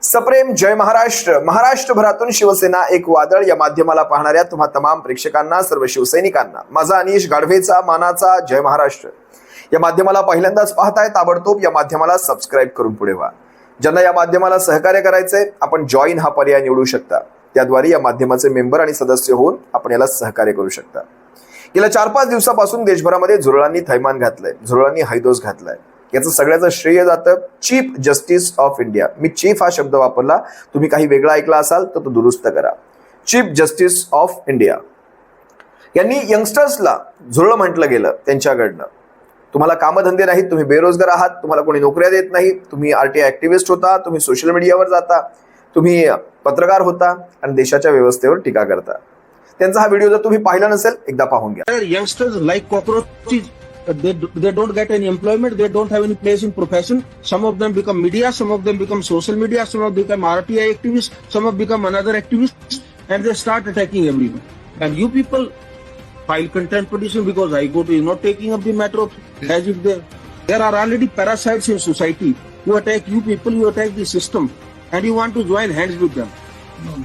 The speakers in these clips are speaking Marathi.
सप्रेम जय महाराष्ट्र. महाराष्ट्रभरातून शिवसेना एक वादळ या माध्यमाला पाहणाऱ्या तुम्हा तमाम प्रेक्षकांना, सर्व शिवसैनिकांना माझा अनिश गाढवेचा मानाचा जय महाराष्ट्र. या माध्यमाला पहिल्यांदाच पाहताय, ताबडतोब या माध्यमाला सबस्क्राईब करून पुढे व्हा. ज्यांना या माध्यमाला सहकार्य करायचंय, आपण जॉईन हा पर्याय निवडू शकता. त्याद्वारे या माध्यमाचे मेंबर आणि सदस्य होऊन आपण याला सहकार्य करू शकता. गेल्या 4-5 दिवसापासून देशभरामध्ये झुरळांनी थैमान घातलंय, झुरळांनी हैदोस घातलाय. याचं सगळ्याचं श्रेय जातं chief justice of India. Me chief हा शब्द वापरला, तुम्ही काही वेगळा ऐकला असाल तर तो दुरुस्त करा. चीफ जस्टिस ऑफ इंडिया यांनी यंगस्टर्सला झुरळ म्हटलं गेलं त्यांच्याकडनं. तुम्हाला कामधंदे नाहीत, तुम्ही बेरोजगार आहात, तुम्हाला कोणी नोकऱ्या देत नाही, तुम्ही आरटीआय ऍक्टिव्हिस्ट होता, तुम्ही सोशल मीडियावर जाता, तुम्ही पत्रकार होता आणि देशाच्या व्यवस्थेवर टीका करता. त्यांचा हा व्हिडिओ जर तुम्ही पाहिला नसेल, एकदा पाहून घ्या. Youngsters like cockroaches, they don't get any employment, they don't have any place in profession. Some of them become media, some of them become social media, some of them become RTI activists, some of become another activists, and they start attacking everyone. And you people file contempt petition because I go to, not taking up the matter of as if there are already parasites in society who attack you people, you attack the system, and you want to join hands with them. No.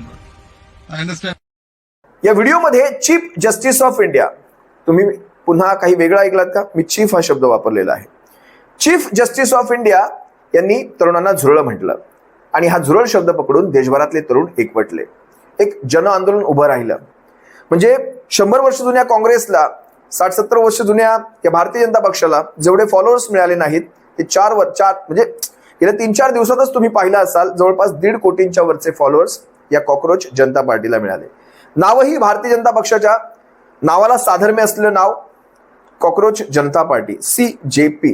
I understand. या व्हिडिओमध्ये चीफ जस्टिस ऑफ इंडिया, तुम्ही पुन्हा काही वेगळा ऐकलात का? मी चीफ हा शब्द वापरलेला आहे. चीफ जस्टिस ऑफ इंडिया यांनी तरुणांना झुरळ म्हटलं आणि हा झुरळ शब्द पकडून देशभरातले तरुण एकवटले. एक जन आंदोलन उभं राहिलं. म्हणजे 100 वर्ष जुन्या काँग्रेसला, 60-70 वर्ष जुन्या या भारतीय जनता पक्षाला जेवढे फॉलोअर्स मिळाले नाहीत, ते 4 म्हणजे गेल्या 3-4 दिवसातच तुम्ही पाहिलं असाल, जवळपास 1.5 कोटींच्या वरचे फॉलोअर्स या कॉकरोच जनता पार्टीला मिळाले. नावही भारतीय जनता पक्षाच्या नावाला साधर्म्य असलेलं नाव कॉकरोच जनता पार्टी, CJP,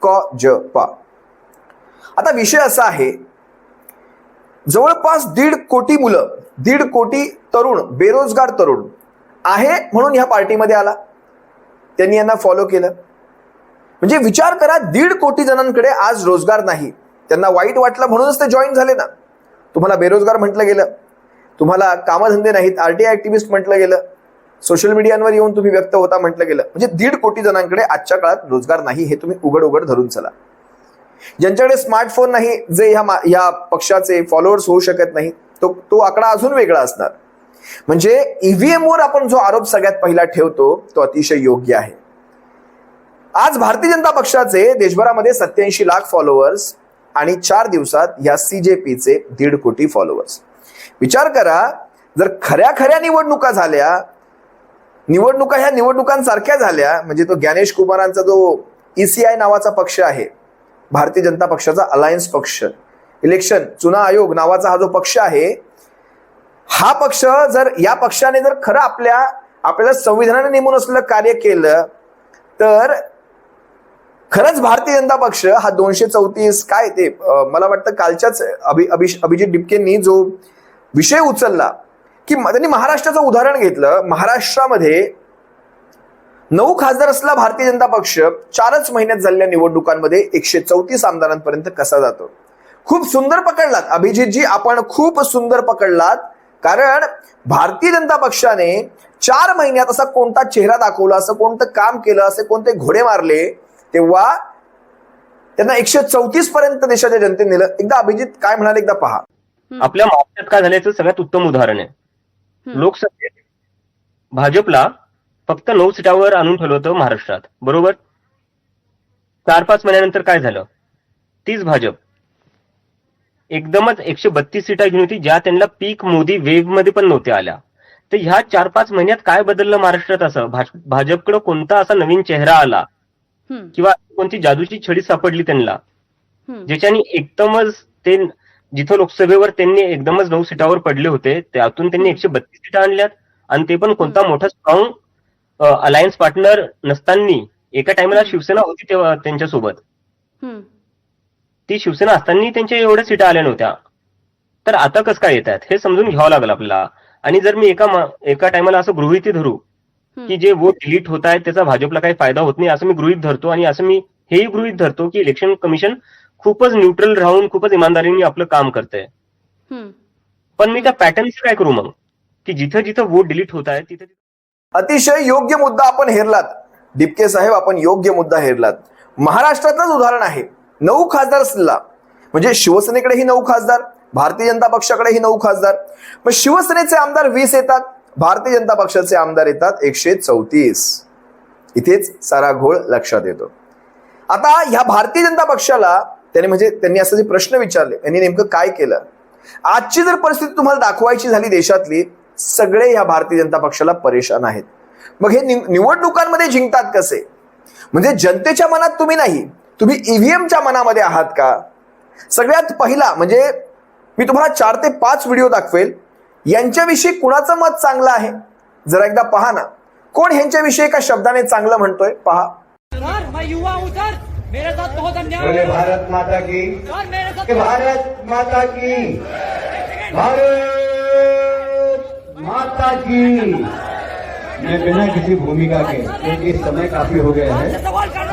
क-ज-पा. आता विषय असा आहे, जवळपास 1.5 कोटी मुलं, 1.5 कोटी तरुण, बेरोजगार तरुण आहे म्हणून ह्या पार्टीमध्ये आला, त्यांनी यांना फॉलो केलं. म्हणजे विचार करा, 1.5 कोटी जणांकडे आज रोजगार नाही. त्यांना वाईट वाटलं म्हणूनच ते जॉईन झाले ना. तुम्हाला बेरोजगार म्हटलं गेलं, तुम्हाला कामधंदे नाहीत, आरटीआय ऍक्टिव्हिस्ट म्हटलं गेलं, सोशल मीडियावर येऊन तुम्ही व्यक्त होता म्हटलं गेलं. म्हणजे 1.5 कोटी जणांकडे आजच्या काळात रोजगार नाही, हे तुम्ही उघड धरून चला. ज्यांच्याकडे स्मार्टफोन नाही, जे ह्या पक्षाचे फॉलोअर्स होऊ शकत नाही, तो आकडा अजून वेगळा असणार. म्हणजे ईव्हीएम वर आपण जो आरोप सगळ्यात पहिला ठेवतो तो अतिशय योग्य आहे. आज भारतीय जनता पक्षाचे देशभरामध्ये 87 लाख फॉलोअर्स आणि 4 दिवसात या CJPचे 1.5 कोटी फॉलोअर्स. विचार करा, जर खऱ्या निवडणुका झाल्या, निवडणुका ह्या निवडणुकांसारख्या झाल्या, म्हणजे तो ज्ञानेश कुमारांचा जो ECI नावाचा पक्ष आहे, भारतीय जनता पक्षाचा अलायन्स पक्ष, इलेक्शन चुना आयोग नावाचा हा जो पक्ष आहे, हा पक्ष जर या पक्षाने जर खरं आपल्याला संविधानाने नेमून असलेलं कार्य केलं, तर खरंच भारतीय जनता पक्ष हा 234 काय ते मला वाटतं कालच्याच अभिजित डिपकेंनी जो विषय उचलला, की त्यांनी महाराष्ट्राचं उदाहरण घेतलं. महाराष्ट्रामध्ये 9 खासदार असला भारतीय जनता पक्ष 4च महिन्यात झालेल्या निवडणुकांमध्ये 134 आमदारांपर्यंत कसा जातो. खूप सुंदर पकडलात अभिजितजी, आपण खूप सुंदर पकडलात. कारण भारतीय जनता पक्षाने 4 महिन्यात असा कोणता चेहरा दाखवला, असं कोणतं काम केलं, असे कोणते घोडे मारले, तेव्हा त्यांना 134 पर्यंत देशाच्या जनतेने नेलं. एकदा अभिजित काय म्हणाले, एकदा पहा. आपल्या महाराष्ट्रात काय झाल्याचं सगळ्यात उत्तम उदाहरण आहे. लोकसभेत भाजपला फक्त 9 सीटावर आणून ठेवलं होतं महाराष्ट्रात, बरोबर. 4-5 महिन्यानंतर काय झालं, तीच भाजप एकदमच 132 सीटा घेऊन होती, ज्या त्यांना पीक मोदी वेव्ह मध्ये पण नव्हत्या आल्या. तर ह्या 4-5 महिन्यात काय बदललं महाराष्ट्रात? असं भाजपकडे कोणता असा नवीन चेहरा आला किंवा कोणती जादूची छडी सापडली त्यांना, ज्याच्याने एकदमच ते जिथं लोकसभेवर त्यांनी एकदमच 9 सीटावर पडले होते, त्यातून त्यांनी 132 सीटा आणल्यात. आणि ते पण कोणता मोठा स्ट्रॉंग अलायन्स पार्टनर नसताना. एका टाइमला शिवसेना होती तेव्हा त्यांच्यासोबत, ती शिवसेना असताना त्यांच्या एवढ्या सीटा आल्या नव्हत्या. तर आता कसं काय येत आहेत हे समजून घ्यावं लागेल आपल्याला. आणि जर मी एका टाइमला असं गृहीत धरू की जे वोट डिलीट होत आहेत त्याचा भाजपला काही फायदा होत नाही, असं मी गृहीत धरतो. आणि असं मी हेही गृहीत धरतो की इलेक्शन कमिशन खूपच न्यूट्रल राहून खूपच इमानदारीने आपलं काम करतंय. पण मी त्या पॅटर्नचं काय करू मग, की जिथं जिथं वोट डिलीट होत आहे तिथं. अतिशय योग्य मुद्दा आपण हेरलात डिपके साहेब, आपण योग्य मुद्दा हेरलात. महाराष्ट्रातलंच उदाहरण आहे. 9 खासदार असलेला, म्हणजे शिवसेनेकडेही 9 खासदार, भारतीय जनता पक्षाकडेही 9 खासदार. मग शिवसेनेचे आमदार 20 येतात, भारतीय जनता पक्षाचे आमदार येतात 134. इथेच सारा घोळ लक्षात येतो. आता ह्या भारतीय जनता पक्षाला त्यांनी असं जे प्रश्न विचारले, त्यांनी नेमकं काय केलं? आजची जर परिस्थिती तुम्हाला दाखवायची झाली देशातली, सगळे ह्या भारतीय जनता पक्षाला परेशान आहेत. मग हे निवडणुकांमध्ये जिंकतात कसे? म्हणजे जनतेच्या मनात तुम्ही नाही, तुम्ही ईव्हीएमच्या मनामध्ये आहात का? सगळ्यात पहिला म्हणजे मी तुम्हाला 4 ते 5 व्हिडिओ दाखवेल, यांच्याविषयी कुणाचं मत चांगलं आहे जरा एकदा पहा ना. कोण ह्यांच्याविषयी एका शब्दाने चांगलं म्हणतोय पहा. सर मैं युवा हूँ सर, मेरे साथ बहुत अन्याय बोले भारत माता की, सर मेरे साथ भारत माता की, भारत माता की. मैं बिना किसी भूमिका के, क्योंकि समय काफी हो गया है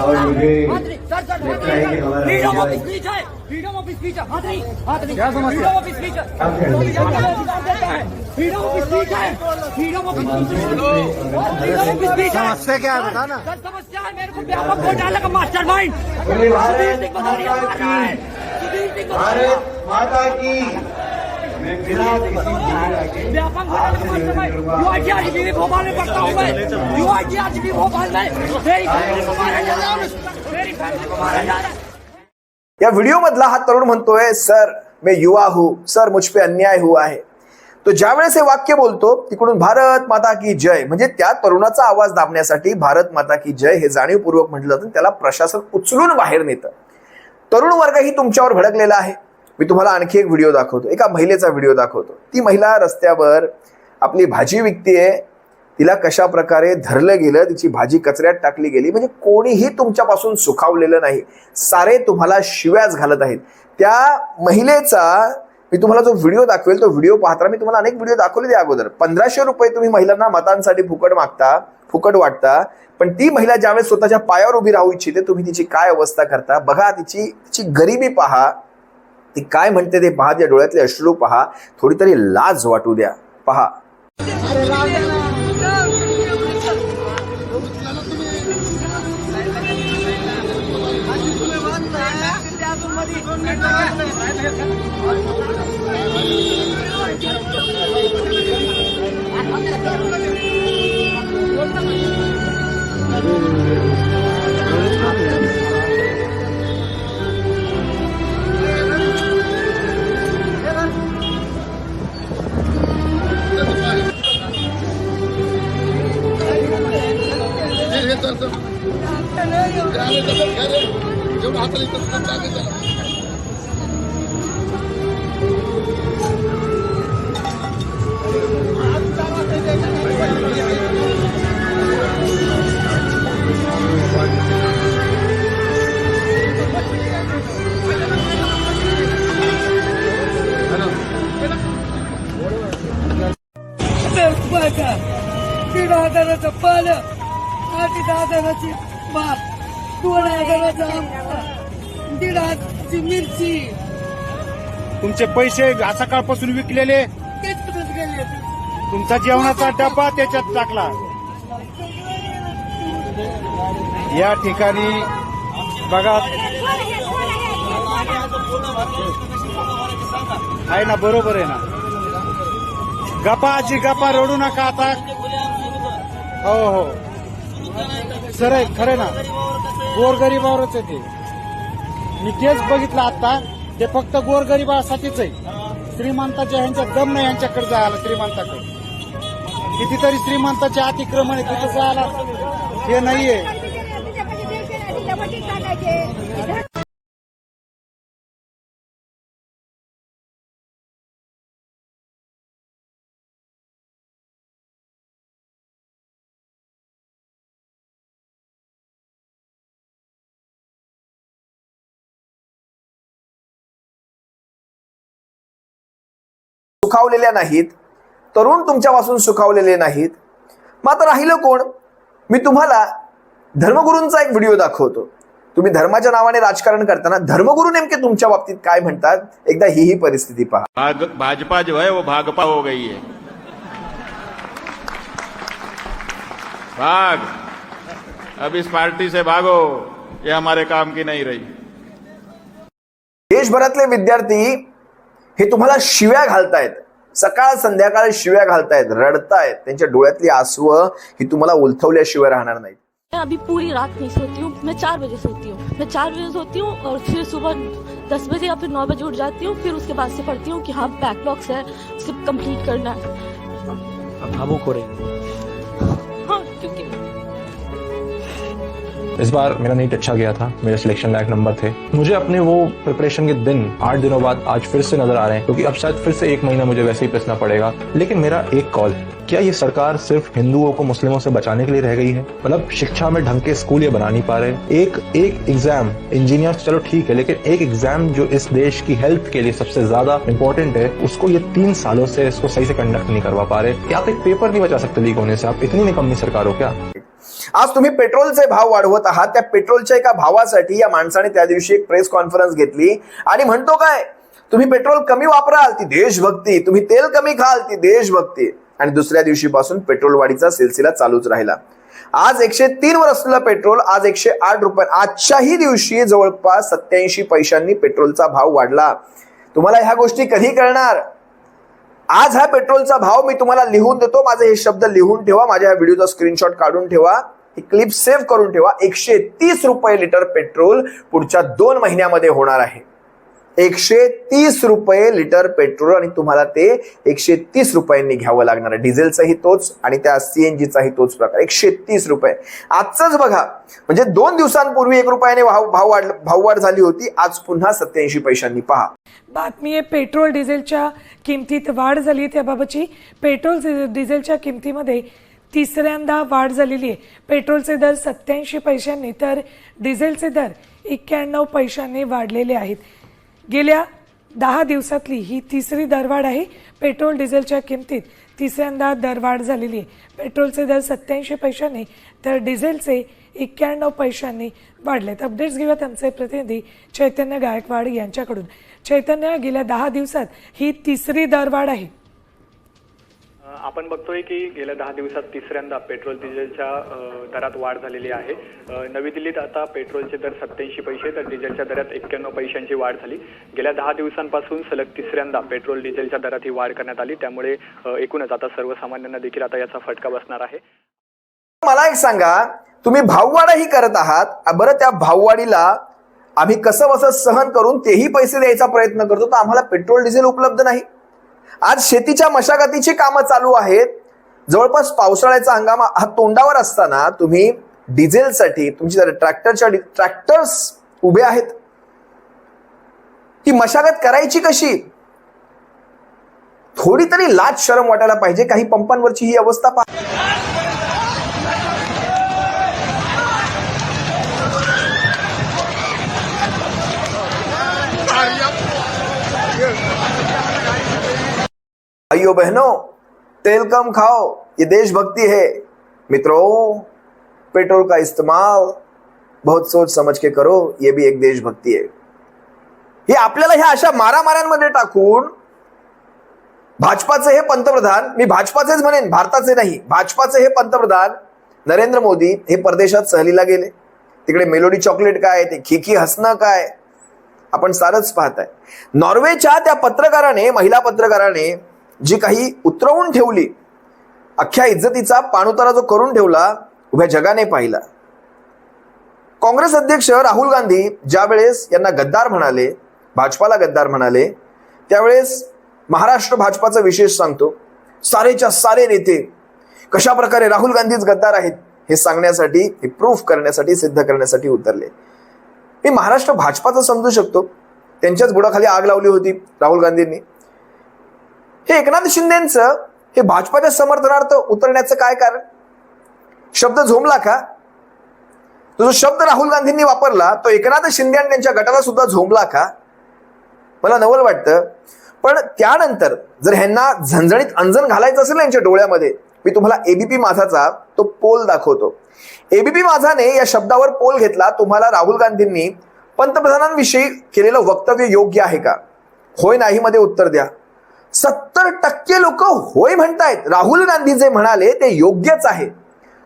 और मुझे लगता है कि हमारा फ्रीडम ऑफ स्पीच है, फ्रीडम ऑफ स्पीच है. हाथ नहीं क्या समस्या? फ्रीडम ऑफ स्पीच है, फ्रीडम ऑफ स्पीच है, फ्रीडम ऑफ स्पीच. समस्या क्या है बता ना. सर समस्या है मेरे को व्यापक घोटाला का मास्टरमाइंड बोले भारत सुधीर माता की, सिंह भारत माता की. मैं बिना किसी भूमिका के व्यापक घोटाले का मास्टरमाइंड यूआईटीआरजीबी भोपाल में पढ़ता हूँ मैं, यूआईटीआरजीबी भोपाल में मेरी फैमिली को मारा जा रहा है, मेरी फैमिली को मारा जा रहा है. या व्हिडिओ मधला हा तरुण म्हणतोय, सर मैं युवा हूं, सर मुझ पे अन्याय हुआ है. तो ज्या वेळेस हे वाक्य बोलतो तिकडून भारत माता की जय, म्हणजे त्या तरुणाचा आवाज दाबण्यासाठी भारत माता की जय हे जाणीवपूर्वक म्हटलं जातं. त्याला प्रशासन उचलून बाहेर नेतं. तरुण वर्गही तुमच्यावर भडकलेला आहे. मी तुम्हाला आणखी एक व्हिडिओ दाखवतो, एका महिलेचा व्हिडिओ दाखवतो. ती महिला रस्त्यावर आपली भाजी विकतीये, तिला कशा प्रकारे धरलं गेलं, तिची भाजी कचऱ्यात टाकली गेली. म्हणजे कोणीही तुमच्यापासून सुखावलेलं नाही, सारे तुम्हाला शिव्याच घालत आहेत. त्या महिलेचा मी तुम्हाला जो व्हिडिओ दाखवेल तो व्हिडिओ पाहता. मी तुम्हाला अनेक व्हिडिओ दाखवले त्या अगोदर. 1500 रुपये तुम्ही महिलांना मतांसाठी फुकट मागता, फुकट वाटता, पण ती महिला ज्यावेळेस स्वतःच्या पायावर उभी राहू इच्छिते तुम्ही तिची काय अवस्था करता बघा. तिची गरिबी पहा, ती काय म्हणते ते पहा, त्या डोळ्यातले अश्रू पहा, थोडी तरी लाज वाटू द्या. पहा. जेवढं हाताला येतं तेवढं चालेल त्याला. दीड हजाराचं पालं, 8,000ची भात, 2,000चा आंबा, 1,500ची मिरची. तुमचे पैसे सकाळपासून विकलेले, तेच कुठंच गेले. तुमचा जेवणाचा डबा त्याच्यात टाकला. या ठिकाणी बघा आहे ना, बरोबर आहे ना. गप्पा आजी गप्पा, रडू नका आता. हो हो सर आहे, खरं ना. गोरगरिबावरच आहे ते. मी तेच बघितलं आता. ते फक्त गोरगरिबासाठीच आहे. श्रीमंताच्या ह्यांच्या दम नाही यांच्याकडे जायला. श्रीमंताकडे कितीतरी श्रीमंताचे अतिक्रमण आहे, तिथे जायला हे नाहीये. सुखावलेल्या नाहीत, तरुण तुमच्यापासून सुखावलेले नाहीत. मात्र राहिलं कोण? मी तुम्हाला धर्मगुरूंचा एक व्हिडिओ दाखवतो. तुम्ही धर्माच्या नावाने राजकारण करताना धर्मगुरू नेमके तुमच्या बाबतीत काय म्हणतात, एकदा ही परिस्थिती पहा. भाजपा जो है वो भागपा हो गई है. भाग, अब इस पार्टी से भागो, ये हमारे काम की नहीं रही. देशभरातले विद्यार्थी हे तुम्हाला शिव्या घालतायत, सकाळ संध्याकाळ शिव्या घालतायत, रडतायत, त्यांच्या डोळ्यातली आसू ही तुम्हाला उलथवल्याशिवाय राहणार नाहीत. मैं अभी पूरी रात नहीं सोती हूँ. मैं 4 बजे सोती हूँ. मैं 4 बजे सोती हूँ और फिर सुबह 10 बजे या फिर 9 बजे उठ जाती हूँ. फिर उसके बाद से पढ़ती हूँ कि हाँ बैकलॉग्स है, उसे कंप्लीट करना है. भावुक हो रही हाँ, क्योंकि इस बार मेरा नीट अच्छा गया था, मेरे सिलेक्शन लायक नंबर थे. मुझे अपने वो प्रिपरेशन के दिन 8 दिनों बाद आज फिर से नजर आ रहे हैं, क्योंकि अब शायद फिर से 1 महीना मुझे वैसे ही पिसना पड़ेगा. लेकिन मेरा एक कॉल, क्या ये सरकार सिर्फ हिंदुओं को मुस्लिमों से बचाने के लिए रह गई है? मतलब शिक्षा में ढंग के स्कूल ये बना नहीं पा रहे. एक एग्जाम इंजीनियर चलो ठीक है, लेकिन एक एग्जाम जो इस देश की हेल्थ के लिए सबसे ज्यादा इंपॉर्टेंट है, उसको ये 3 सालों से इसको सही से कंडक्ट नहीं करवा पा रहे. क्या आप एक पेपर नहीं बचा सकते लीक होने से? आप इतनी निकम्मी सरकार हो क्या? आज तुम्ही पेट्रोलचे भाव वाढवत आहात. त्या पेट्रोलच्या एका भावासाठी या माणसाने त्या दिवशी एक प्रेस कॉन्फरन्स घेतली आणि म्हणतो काय, तुम्ही पेट्रोल कमी वापराल ती देशभक्ती, तुम्ही तेल कमी खाल ती देशभक्ती. आणि दुसऱ्या दिवशीपासून पेट्रोल वाढीचा सिलसिला चालूच राहिला. आज 103 वर असलेलं पेट्रोल आज 108 रुपये. आजच्याही दिवशी जवळपास 87 पैशांनी पेट्रोलचा भाव वाढला. तुम्हाला ह्या गोष्टी कधी कळणार? आज हा पेट्रोलचा भाव मी तुम्हाला लिहून देतो. माझे हे शब्द लिहून ठेवा, माझ्या ह्या व्हिडिओचा स्क्रीनशॉट काढून ठेवा, ही क्लिप सेव्ह करून ठेवा. 130 रुपये लिटर पेट्रोल पुढच्या 2 महिन्यामध्ये होणार आहे. 130 रुपये लिटर पेट्रोल आणि तुम्हाला ते 130 रुपयांनी घ्यावं लागणार आहे. डिझेलचाही तोच आणि त्या सीएनजीचाही तोच प्रकार. 130 रुपये. आजच बघा, म्हणजे 2 दिवसांपूर्वी 1 रुपयाने भाववाढ झाली होती. आज पुन्हा 87 पैशांनी. पहा बातमी आहे, पेट्रोल डिझेलच्या किमतीत वाढ झाली. त्याबाबतची पेट्रोल डिझेलच्या किमतीमध्ये तिसऱ्यांदा वाढ झालेली आहे. पेट्रोलचे दर 87 पैशांनी तर डिझेलचे दर 91 पैशांनी वाढलेले आहेत. गेल्या 10 दिवसातली ही तिसरी दरवाढ आहे. पेट्रोल डिझेलच्या किमतीत तिसऱ्यांदा दरवाढ झालेली आहे. पेट्रोलचे दर 87 पैशांनी तर डिझेलचे 91 पैशांनी वाढलेत. अपडेट्स घेऊयात आमचे प्रतिनिधी चैतन्य गायकवाड यांच्याकडून. चैतन्य, गेल्या 10 दिवसात ही तिसरी दरवाढ आहे. आपण बघतोय की गेल्या 10 दिवसात तिसऱ्यांदा पेट्रोल डिझेलच्या दरात वाढ झालेली आहे. नवी दिल्लीत आता पेट्रोलचे दर 87 पैसे तर डिझेलच्या दरात 91 पैशांची वाढ झाली. गेल्या 10 दिवसांपासून सलग तिसऱ्यांदा पेट्रोल डिझेलच्या दरात ही वाढ करण्यात आली. त्यामुळे एकूणच आता सर्वसामान्यांना देखील आता याचा फटका बसणार आहे. मला एक सांगा, तुम्ही भाववाढही करत आहात, बरं त्या भाववाढीला आम्ही कसं बसं सहन करून तेही पैसे द्यायचा प्रयत्न करतो, तर आम्हाला पेट्रोल डिझेल उपलब्ध नाही. आज शेतीच्या मशागतीची कामं चालू आहेत. जवळपास पावसाळ्याचा हंगाम हा तोंडावर असताना तुम्ही डिझेलसाठी तुमची ट्रॅक्टर्स उभे आहेत. ती मशागत करायची कशी? थोडी तरी लाज शरम वाटायला पाहिजे. काही पंपांवरची ही अवस्था पहा. भाइयों बहनों, तेल कम खाओ, ये देशभक्ति है. मित्रों, पेट्रोल का इस्तेमाल बहुत सोच समझ के करो, ये भी एक देशभक्ति है. हे आपल्याला ह्या अशा मारामाऱ्यांमध्ये टाकून भाजपाचे हे पंतप्रधान, मी भाजपाचेच म्हणेन, भारताचे नाही, भाजपाचे हे पंतप्रधान नरेंद्र मोदी हे परदेशात सहलीला गेले. तिकडे मेलोडी चॉकलेट काय, ते खिकी हसणं काय, आपण सारच पाहताय. नॉर्वेच्या त्या पत्रकाराने, महिला पत्रकाराने जी काही उतरवून ठेवली, अख्ख्या इज्जतीचा पाणउतारा जो करून ठेवला, उभ्या जगाने पाहिला. काँग्रेस अध्यक्ष राहुल गांधी ज्यावेळेस यांना गद्दार म्हणाले, भाजपाला गद्दार म्हणाले, त्यावेळेस महाराष्ट्र भाजपाचा विशेष सांगतो, सारेच्या सारे नेते कशा प्रकारे राहुल गांधीच गद्दार आहेत हे सांगण्यासाठी, हे प्रूफ करण्यासाठी, सिद्ध करण्यासाठी उतरले. मी महाराष्ट्र भाजपाचं समजू शकतो, त्यांच्याच बुडाखाली आग लावली होती राहुल गांधींनी. हे एकनाथ शिंदेचं हे भाजपाच्या समर्थनार्थ उतरण्याचं काय कारण? शब्द झोंबला का? तो जो शब्द राहुल गांधींनी वापरला तो एकनाथ शिंदे आणि त्यांच्या गटाला सुद्धा झोंबला का? मला नवल वाटतं. पण त्यानंतर जर ह्यांना झणझणीत अंजन घालायचं असेल ना यांच्या डोळ्यामध्ये, मी तुम्हाला एबीपी माझाचा तो पोल दाखवतो. एबीपी माझाने या शब्दावर पोल घेतला, तुम्हाला राहुल गांधींनी पंतप्रधानांविषयी केलेलं वक्तव्य योग्य आहे का? होय नाही मध्ये उत्तर द्या. 70% लोक होय म्हणतायत, राहुल गांधी जे म्हणाले ते योग्यच आहे.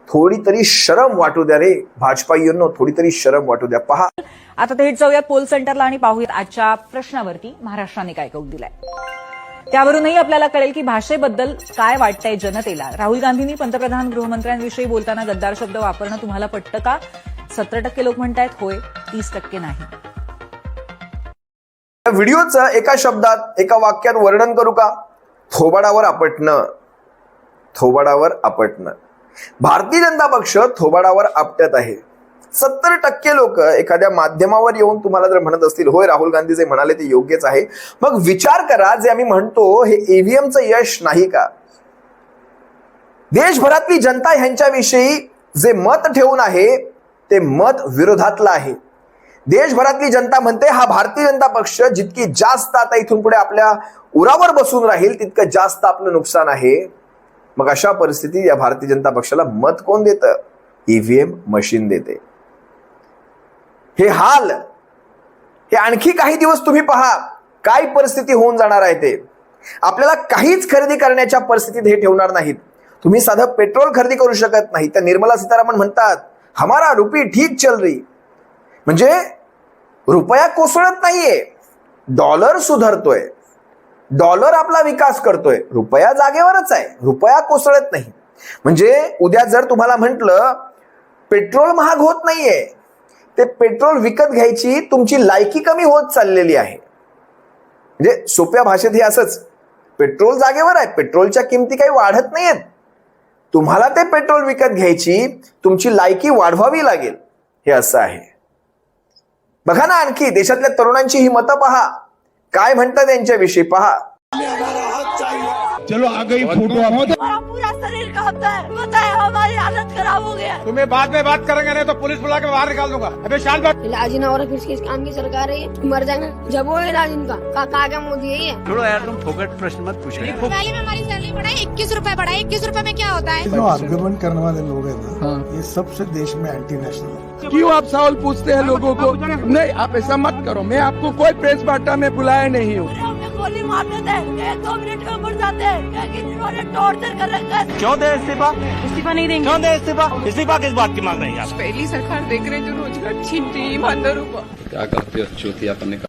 थोडी तरी शरम वाटू द्या रे भाजपाईंनो, थोडी तरी शरम वाटू द्या. पहा आता थेट जाऊयात पोल सेंटरला आणि पाहूयात आजच्या प्रश्नावरती महाराष्ट्राने काय कौल दिलाय. त्यावरूनही आपल्याला कळेल की भाषेबद्दल काय वाटतंय जनतेला. राहुल गांधींनी पंतप्रधान गृहमंत्र्यांविषयी बोलताना गद्दार शब्द वापरणं तुम्हाला पटतं का? 17% लोक म्हणतायत होय, 30% नाही. या व्हिडिओचं एका शब्दात, एका वाक्यात वर्णन करू का? थोबाडावर आपटणं. थोबाडावर आपटणं. भारतीय जनता पक्ष थोबाडावर आपटत आहे. 70% लोक एखाद्या माध्यमावर येऊन तुम्हाला जर म्हणत असतील होय राहुल गांधी जे म्हणाले ते योग्यच आहे, मग विचार करा, जे आम्ही म्हणतो हे ईव्हीएमचं यश नाही का? देशभरातली जनता ह्यांच्याविषयी जे मत ठेवून आहे ते मत विरोधातलं आहे. देशभरातली जनता म्हणते हा भारतीय जनता पक्ष जितकी जास्त आता इथून पुढे आपल्या उरावर बसून राहील तितकं जास्त आपलं नुकसान आहे. मग अशा परिस्थितीत या भारतीय जनता पक्षाला मत कोण देतं? ईव्हीएम मशीन देते. हे हाल, हे आणखी काही दिवस तुम्ही पहा काय परिस्थिती होऊन जाणार आहे. ते आपल्याला काहीच खरेदी करण्याच्या परिस्थितीत हे ठेवणार नाहीत. तुम्ही साधं पेट्रोल खरेदी करू शकत नाही. त्या निर्मला सीतारामन म्हणतात हमारा रुपी ठीक चल रही, म्हणजे रुपया कोसळत नाहीये, डॉलर सुधारतोय, डॉलर आपला विकास करतोय, रुपया जागेवरच आहे, रुपया कोसळत नाही. म्हणजे उद्या जर तुम्हाला म्हटलं पेट्रोल महाग होत नाहीये, ते पेट्रोल विकत घ्यायची तुमची लायकी कमी होत चाललेली आहे. म्हणजे सोप्या भाषेत हे असंच, पेट्रोल जागेवर आहे, पेट्रोलच्या किमती काही वाढत नाहीयेत, तुम्हाला ते पेट्रोल विकत घ्यायची तुमची लायकी वाढवावी लागेल, हे असं आहे. बघा ना, आणखी देशातल्या तरुणांची ही मतं पहा, काय म्हणतात त्यांच्याविषयी पहा. चलो आ गई फोटो. हमारा पूरा शरीर कांपता है, पता है हमारी हालत खराब हो गया. तुम्हें बाद में बात करेंगे, नहीं तो पुलिस बुला के बाहर निकाल दूंगा. अबे शांत बैठ. इलाज ही ना हो रहा, फिर किस काम की सरकार है ये? मर जाएंगे जब वो इलाज इनका का मोदी है ये. छोड़ो यार, तुम फोकट प्रश्न मत पूछो. पहले में हमारी सैलरी बढ़ाई 21 रुपए बढ़ाई. 21 रुपए में क्या होता है? जो आर्गुमेंट करने वाले लोग हैं ना, ये सबसे देश में एंटी नेशनल है. क्यों आप सवाल पूछते हैं लोगों को? नहीं, आप ऐसा मत करो. मैं आपको कोई प्रेस वार्ता में बुलाया नहीं हूँ. गोली मार देते हैं, 2 मिनट में मर जाते हैं, इन्होंने टॉर्चर कर रखा है. क्यों दे इस्तीफा? इस्तीफा नहीं देंगे. क्यों दे इस्तीफा? इस्तीफा किस बात की मांग रही है आप? पहली सरकार देख रहे जो रोजगार छीन रही ईमानदारों को. क्या करते हो चौथी अपने का.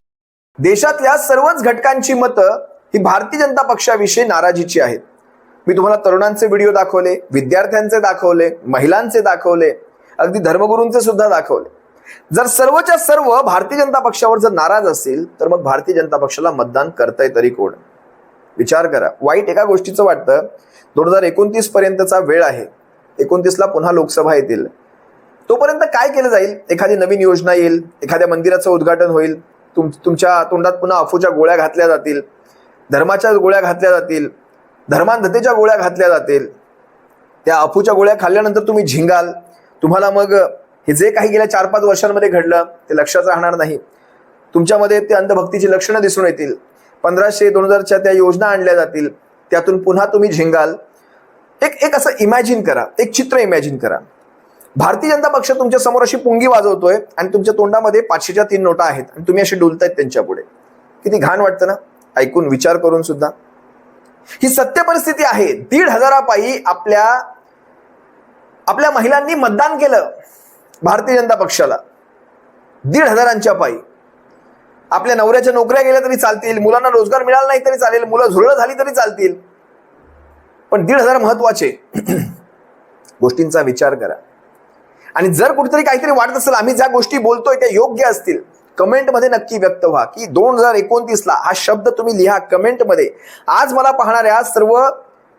देशातल्या सर्वच घटकांची मतं ही भारतीय जनता पक्षाविषयी नाराजीची आहेत. मी तुम्हाला तरुणांचे व्हिडिओ दाखवले, विद्यार्थ्यांचे दाखवले, महिलांचे दाखवले, अगदी धर्मगुरूंचे सुद्धा दाखवले. जर सर्वच्या सर्व भारतीय जनता पक्षावर जर नाराज असेल तर मग भारतीय जनता पक्षाला मतदान करताय तरी कोण? विचार करा. वाईट एका गोष्टीचं वाटतं, 2029 पर्यंतचा वेळ आहे, 29ला पुन्हा लोकसभा येतील, तोपर्यंत काय केलं जाईल? एखादी नवीन योजना येईल, एखाद्या मंदिराचं उद्घाटन होईल, तुमच्या तोंडात पुन्हा अफूच्या गोळ्या घातल्या जातील, धर्माच्या गोळ्या घातल्या जातील, धर्मांधतेच्या गोळ्या घातल्या जातील. त्या अफूच्या गोळ्या खाल्ल्यानंतर तुम्ही झिंगाल. तुम्हाला मग हे जे काही गेल्या 4-5 वर्षांमध्ये घडलं ते लक्षात राहणार नाही. तुमच्यामध्ये ते अंधभक्तीची लक्षणं दिसून येतील. 1500, 2000च्या त्या योजना आणल्या जातील, त्यातून पुन्हा तुम्ही झिंगाल. एक असं इमॅजिन करा, एक चित्र इमॅजिन करा. भारतीय जनता पक्ष तुमच्या समोर अशी पुंगी वाजवतोय आणि तुमच्या तोंडामध्ये 500च्या 3 नोटा आहेत आणि तुम्ही असे डुलतायत त्यांच्या पुढे. किती घाण वाटतं ना ऐकून, विचार करून सुद्धा. ही सत्य परिस्थिती आहे. 1,500 पायी आपल्या महिलांनी मतदान केलं भारतीय जनता पक्षाला. 1,500च्या पायी. आपल्या नवऱ्याच्या नोकऱ्या गेल्या तरी चालतील, मुलांना रोजगार मिळाला नाही तरी चालेल, मुलं झुरळं झाली तरी चालतील, पण 1,500 महत्वाचे गोष्टींचा विचार करा. आणि जर कुठेतरी काहीतरी वाटत असेल आम्ही ज्या गोष्टी बोलतोय त्या योग्य असतील, कमेंटमध्ये नक्की व्यक्त व्हा की 2029ला हा शब्द तुम्ही लिहा कमेंटमध्ये. आज मला पाहणाऱ्या सर्व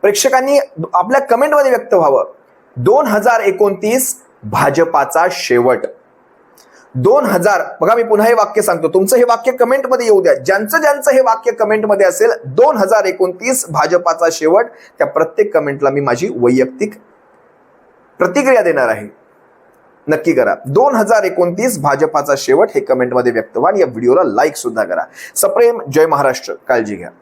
प्रेक्षकांनी आपल्या कमेंटमध्ये व्यक्त व्हावं. 2029 भाजपाचा शेवट. 2000, बघा मी पुन्हा हे वाक्य सांगतो, तुमचं हे वाक्य कमेंटमध्ये येऊ द्या. ज्यांचं हे वाक्य कमेंटमध्ये असेल 2029 भाजपाचा शेवट, त्या प्रत्येक कमेंटला मी माझी वैयक्तिक प्रतिक्रिया देणार आहे. नक्की करा. 2029 भाजपाचा शेवट हे कमेंटमध्ये व्यक्त व्हा आणि या व्हिडिओला लाईक सुद्धा करा. सप्रेम जय महाराष्ट्र. काळजी घ्या.